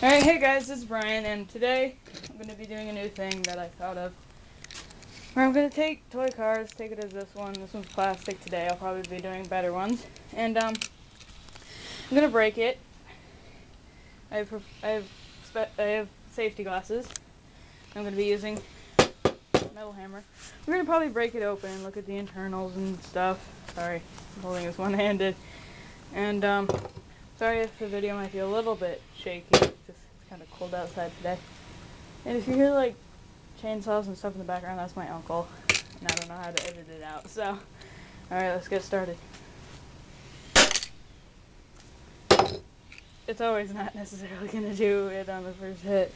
Alright, hey guys, this is Brian, and today I'm going to be doing a new thing that I thought of. Where I'm going to take toy cars, take it as this one's plastic today. I'll probably be doing better ones. And I'm going to break it. I have safety glasses. I'm going to be using a metal hammer. We're going to probably break it open and look at the internals and stuff. Sorry, I'm holding this one-handed. And sorry if the video might be a little bit shaky, it's kind of cold outside today. And if you hear like chainsaws and stuff in the background, that's my uncle, and I don't know how to edit it out, so alright, let's get started. It's always not necessarily going to do it on the first hit.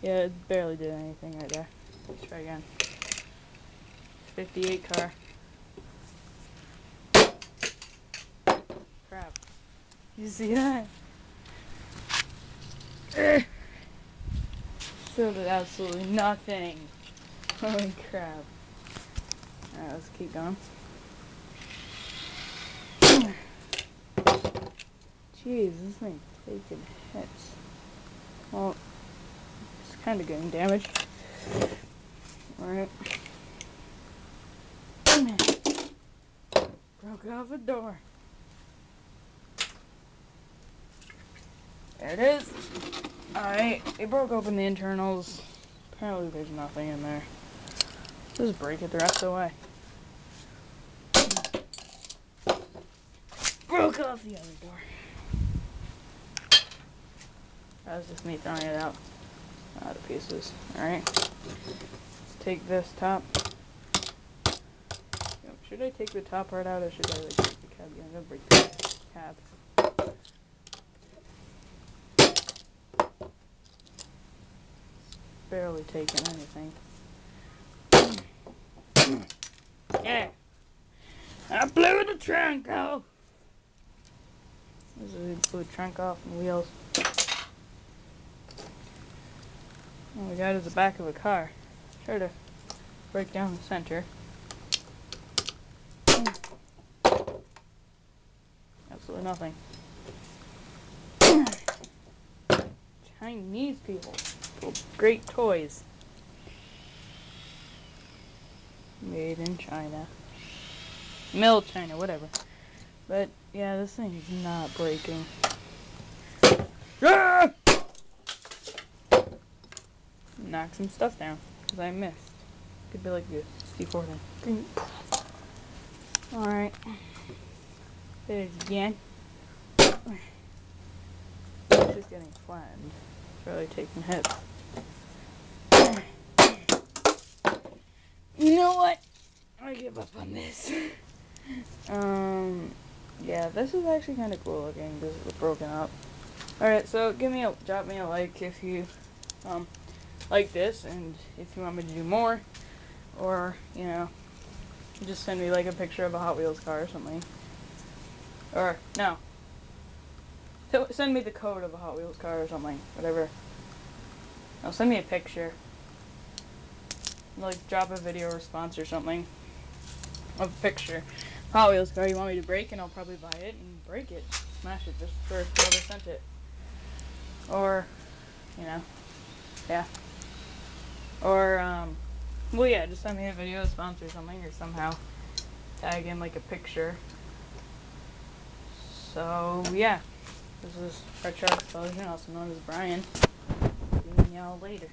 Yeah, it barely did anything right there. Let's try again. 58 car. Crap. You see that? Still did absolutely nothing. Holy crap. Alright, let's keep going. Jeez, this thing's taking hits. Well, it's kind of getting damaged. Alright. Broke off a door. There it is. Alright, it broke open the internals. Apparently there's nothing in there. Just break it the rest of the way. Broke off the other door. That was just me throwing it out of pieces. Alright. Let's take this top. Should I take the top part out or should I like break the cab? Yeah, I'm gonna break the cab. Barely taking anything. Yeah! I blew the trunk off! This is blew the trunk off and wheels. All we got is the back of a car. Try to break down the center. Absolutely nothing. Chinese people. Great toys. Made in China. Mill China, whatever. But, yeah, this thing is not breaking. Ah! Knock some stuff down, because I missed. Could be like this. C4 thing. Alright. Hit it again. It's just getting flattened. It's really taking hits. You know what? I give up on this. Yeah, this is actually kind of cool looking. This is broken up. Alright, so drop me a like if you, like this, and if you want me to do more, or, you know, just send me like a picture of a Hot Wheels car or something. Or, no. Send me the code of a Hot Wheels car or something. Whatever. No, send me a picture. Like, drop a video response or something of a picture. Hot Wheels car you want me to break, and I'll probably buy it and break it. Smash it just for whoever sent it. Or, you know, yeah. Or, well, yeah, just send me a video response or something, or somehow tag in, like, a picture. So, yeah. This is retroexplosion, also known as Brian. Seeing y'all later.